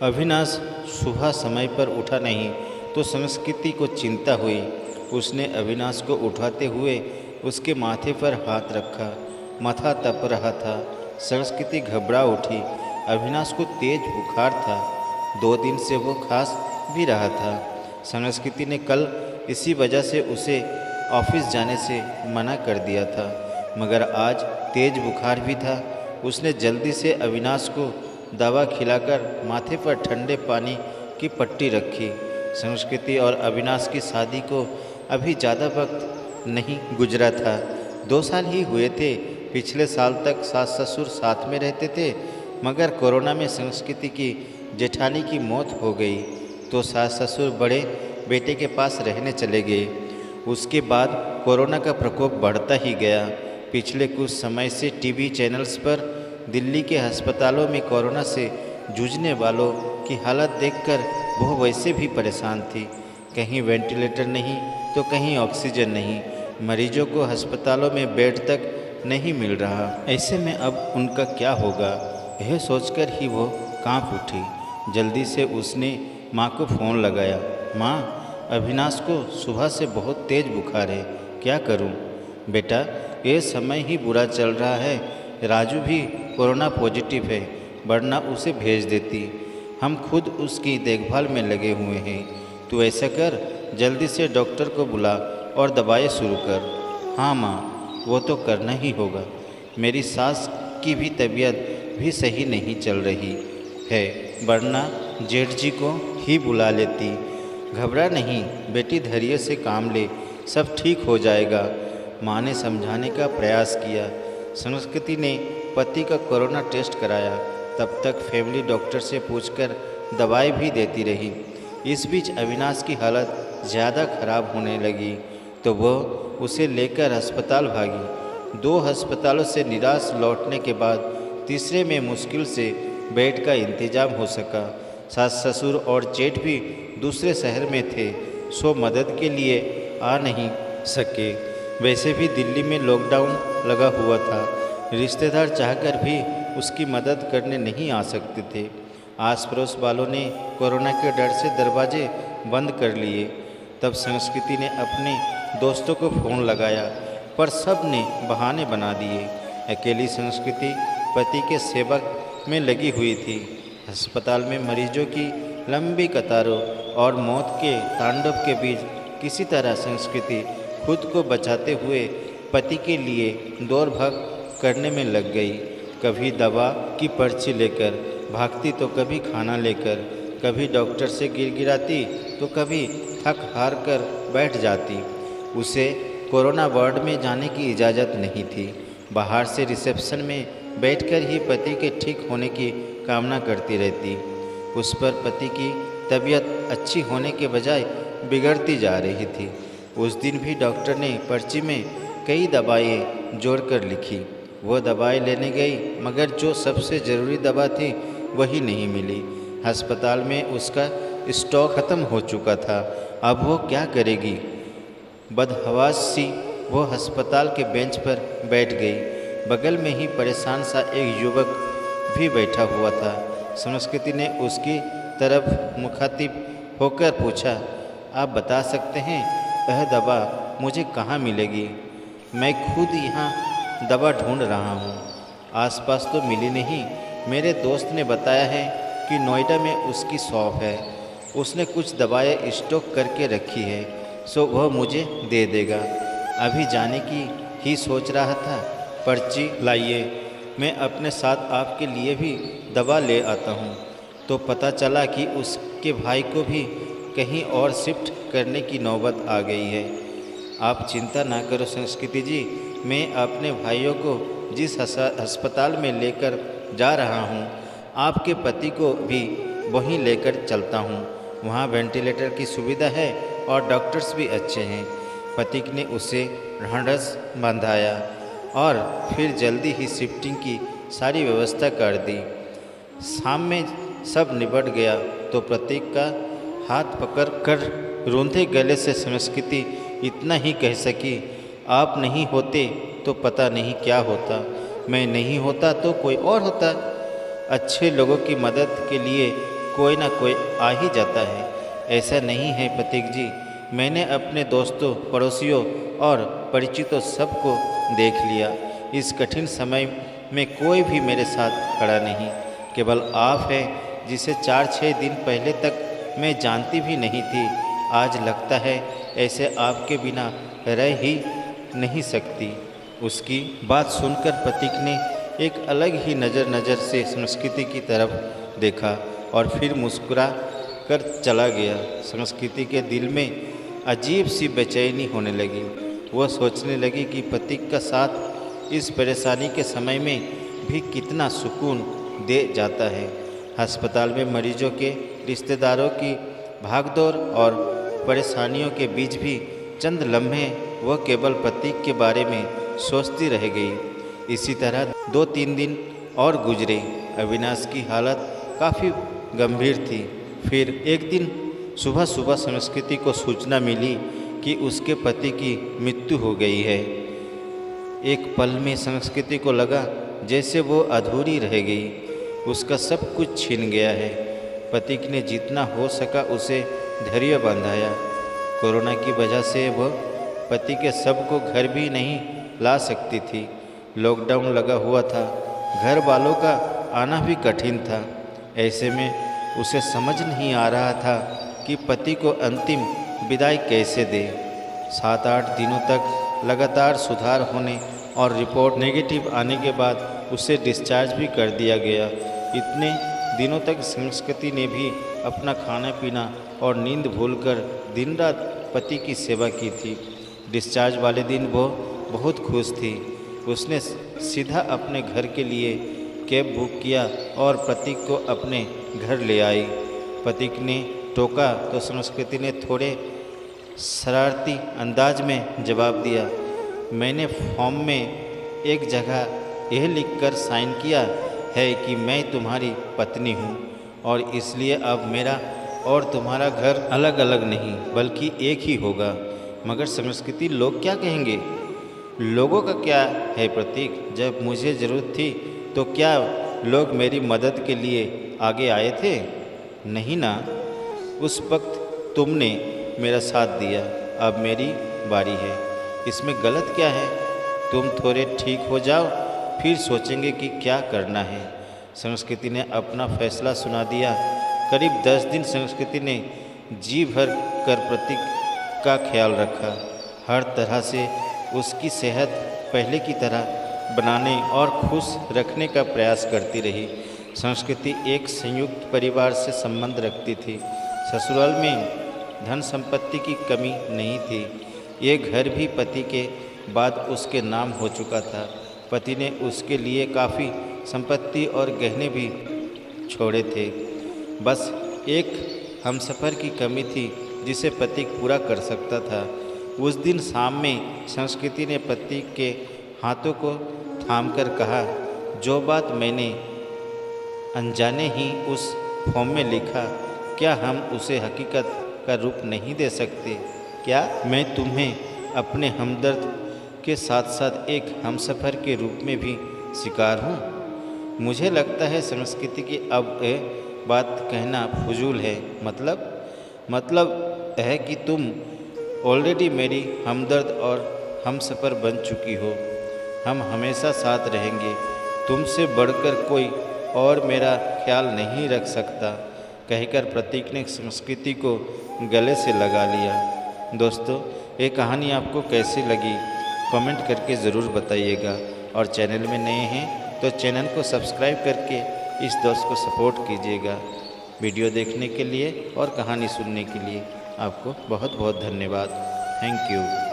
अविनाश सुबह समय पर उठा नहीं तो संस्कृति को चिंता हुई। उसने अविनाश को उठाते हुए उसके माथे पर हाथ रखा। माथा तप रहा था। संस्कृति घबरा उठी। अविनाश को तेज बुखार था। 2 दिन से वो खांस भी रहा था। संस्कृति ने कल इसी वजह से उसे ऑफिस जाने से मना कर दिया था, मगर आज तेज बुखार भी था। उसने जल्दी से अविनाश को दवा खिलाकर माथे पर ठंडे पानी की पट्टी रखी। संस्कृति और अविनाश की शादी को अभी ज़्यादा वक्त नहीं गुजरा था। 2 साल ही हुए थे। पिछले साल तक सास ससुर साथ में रहते थे, मगर कोरोना में संस्कृति की जेठानी की मौत हो गई तो सास ससुर बड़े बेटे के पास रहने चले गए। उसके बाद कोरोना का प्रकोप बढ़ता ही गया। पिछले कुछ समय से टीवी चैनल्स पर दिल्ली के अस्पतालों में कोरोना से जूझने वालों की हालत देखकर वह वैसे भी परेशान थी। कहीं वेंटिलेटर नहीं तो कहीं ऑक्सीजन नहीं। मरीजों को अस्पतालों में बेड तक नहीं मिल रहा। ऐसे में अब उनका क्या होगा, यह सोचकर ही वो कांप उठी। जल्दी से उसने माँ को फ़ोन लगाया। माँ, अविनाश को सुबह से बहुत तेज़ बुखार है, क्या करूँ? बेटा, ये समय ही बुरा चल रहा है। राजू भी कोरोना पॉजिटिव है, वरना उसे भेज देती। हम खुद उसकी देखभाल में लगे हुए हैं। तू ऐसा कर, जल्दी से डॉक्टर को बुला और दवाएं शुरू कर। हाँ माँ, वो तो करना ही होगा। मेरी सास की भी तबीयत भी सही नहीं चल रही है, वरना जेठ जी को ही बुला लेती। घबरा नहीं बेटी, धैर्य से काम ले, सब ठीक हो जाएगा। माँ ने समझाने का प्रयास किया। संस्कृति ने पति का कोरोना टेस्ट कराया। तब तक फैमिली डॉक्टर से पूछकर दवाई भी देती रही। इस बीच अविनाश की हालत ज़्यादा खराब होने लगी तो वह उसे लेकर अस्पताल भागी। 2 अस्पतालों से निराश लौटने के बाद तीसरे में मुश्किल से बेड का इंतजाम हो सका। सास ससुर और जेठ भी दूसरे शहर में थे, सो मदद के लिए आ नहीं सके। वैसे भी दिल्ली में लॉकडाउन लगा हुआ था। रिश्तेदार चाहकर भी उसकी मदद करने नहीं आ सकते थे। आस पड़ोस वालों ने कोरोना के डर से दरवाजे बंद कर लिए। तब संस्कृति ने अपने दोस्तों को फ़ोन लगाया, पर सब ने बहाने बना दिए। अकेली संस्कृति पति के सेवक में लगी हुई थी। अस्पताल में मरीजों की लंबी कतारों और मौत के तांडव के बीच किसी तरह संस्कृति खुद को बचाते हुए पति के लिए दौड़ भाग करने में लग गई। कभी दवा की पर्ची लेकर भागती तो कभी खाना लेकर, कभी डॉक्टर से गिड़गिड़ाती तो कभी थक हार कर बैठ जाती। उसे कोरोना वार्ड में जाने की इजाज़त नहीं थी। बाहर से रिसेप्शन में बैठकर ही पति के ठीक होने की कामना करती रहती। उस पर पति की तबीयत अच्छी होने के बजाय बिगड़ती जा रही थी। उस दिन भी डॉक्टर ने पर्ची में कई दवाएं जोड़कर लिखी। वो दवाएं लेने गई, मगर जो सबसे ज़रूरी दवा थी वही नहीं मिली। अस्पताल में उसका स्टॉक ख़त्म हो चुका था। अब वो क्या करेगी? बदहवास सी वो अस्पताल के बेंच पर बैठ गई। बगल में ही परेशान सा एक युवक भी बैठा हुआ था। संस्कृति ने उसकी तरफ मुखातिब होकर पूछा, आप बता सकते हैं वह दवा मुझे कहाँ मिलेगी? मैं खुद यहाँ दवा ढूंढ रहा हूँ, आसपास तो मिली नहीं। मेरे दोस्त ने बताया है कि नोएडा में उसकी शॉप है। उसने कुछ दवाएं स्टॉक करके रखी है, सो वह मुझे दे देगा। अभी जाने की ही सोच रहा था। पर्ची लाइए, मैं अपने साथ आपके लिए भी दवा ले आता हूँ। तो पता चला कि उसके भाई को भी कहीं और शिफ्ट करने की नौबत आ गई है। आप चिंता ना करो संस्कृति जी, मैं अपने भाइयों को जिस अस्पताल में लेकर जा रहा हूँ, आपके पति को भी वहीं लेकर चलता हूँ। वहाँ वेंटिलेटर की सुविधा है और डॉक्टर्स भी अच्छे हैं। पति ने उसे ढांढस बंधाया और फिर जल्दी ही शिफ्टिंग की सारी व्यवस्था कर दी। शाम में सब निपट गया तो प्रतीक का हाथ पकड़कर रोंदे गले से संस्कृति इतना ही कह सकी, आप नहीं होते तो पता नहीं क्या होता, मैं नहीं होता तो कोई और होता। अच्छे लोगों की मदद के लिए कोई ना कोई आ ही जाता है। ऐसा नहीं है प्रतीक जी, मैंने अपने दोस्तों, पड़ोसियों और परिचितों सबको देख लिया। इस कठिन समय में कोई भी मेरे साथ खड़ा नहीं, केवल आप हैं जिसे 4-6 दिन पहले तक मैं जानती भी नहीं थी। आज लगता है ऐसे आपके बिना रह ही नहीं सकती। उसकी बात सुनकर प्रतीक ने एक अलग ही नज़र से संस्कृति की तरफ देखा और फिर मुस्कुरा कर चला गया। संस्कृति के दिल में अजीब सी बेचैनी होने लगी। वह सोचने लगी कि प्रतीक का साथ इस परेशानी के समय में भी कितना सुकून दे जाता है। अस्पताल में मरीजों के रिश्तेदारों की भागदौड़ और परेशानियों के बीच भी चंद लम्हे वह केवल प्रतीक के बारे में सोचती रह गई। इसी तरह 2-3 दिन और गुजरे। अविनाश की हालत काफ़ी गंभीर थी। फिर एक दिन सुबह संस्कृति को सूचना मिली कि उसके पति की मृत्यु हो गई है। एक पल में संस्कृति को लगा जैसे वो अधूरी रह गई, उसका सब कुछ छिन गया है। प्रतीक ने जितना हो सका उसे धैर्य बंधाया। कोरोना की वजह से वह पति के सब को घर भी नहीं ला सकती थी। लॉकडाउन लगा हुआ था, घर वालों का आना भी कठिन था। ऐसे में उसे समझ नहीं आ रहा था कि पति को अंतिम विदाई कैसे दे। 7-8 दिनों तक लगातार सुधार होने और रिपोर्ट नेगेटिव आने के बाद उसे डिस्चार्ज भी कर दिया गया। इतने दिनों तक संस्कृति ने भी अपना खाना पीना और नींद भूलकर दिन रात पति की सेवा की थी। डिस्चार्ज वाले दिन वो बहुत खुश थी। उसने सीधा अपने घर के लिए कैब बुक किया और प्रतीक को अपने घर ले आई। प्रतीक ने टोका तो संस्कृति ने थोड़े शरारती अंदाज में जवाब दिया, मैंने फॉर्म में एक जगह यह लिखकर साइन किया है कि मैं तुम्हारी पत्नी हूँ और इसलिए अब मेरा और तुम्हारा घर अलग अलग नहीं बल्कि एक ही होगा। मगर संस्कृति लोग क्या कहेंगे? लोगों का क्या है प्रतीक? जब मुझे ज़रूरत थी तो क्या लोग मेरी मदद के लिए आगे आए थे? नहीं ना। उस वक्त तुमने मेरा साथ दिया, अब मेरी बारी है। इसमें गलत क्या है? तुम थोड़े ठीक हो जाओ, फिर सोचेंगे कि क्या करना है। संस्कृति ने अपना फैसला सुना दिया। करीब 10 दिन संस्कृति ने जी भर कर प्रतीक का ख्याल रखा। हर तरह से उसकी सेहत पहले की तरह बनाने और खुश रखने का प्रयास करती रही। संस्कृति एक संयुक्त परिवार से संबंध रखती थी। ससुराल में धन संपत्ति की कमी नहीं थी। ये घर भी पति के बाद उसके नाम हो चुका था। पति ने उसके लिए काफ़ी संपत्ति और गहने भी छोड़े थे। बस एक हमसफ़र की कमी थी जिसे प्रतीक पूरा कर सकता था। उस दिन शाम में संस्कृति ने प्रतीक के हाथों को थामकर कहा, जो बात मैंने अनजाने ही उस फॉर्म में लिखा, क्या हम उसे हकीकत का रूप नहीं दे सकते? क्या मैं तुम्हें अपने हमदर्द के साथ साथ एक हमसफ़र के रूप में भी स्वीकार हूँ? मुझे लगता है संस्कृति की अब बात कहना फजूल है। मतलब है कि तुम ऑलरेडी मेरी हमदर्द और हमसफ़र बन चुकी हो। हम हमेशा साथ रहेंगे। तुमसे बढ़कर कोई और मेरा ख्याल नहीं रख सकता, कहकर प्रतीक ने संस्कृति को गले से लगा लिया। दोस्तों, ये कहानी आपको कैसी लगी कमेंट करके ज़रूर बताइएगा और चैनल में नए हैं तो चैनल को सब्सक्राइब करके इस दोस्त को सपोर्ट कीजिएगा। वीडियो देखने के लिए और कहानी सुनने के लिए आपको बहुत बहुत धन्यवाद। Thank you.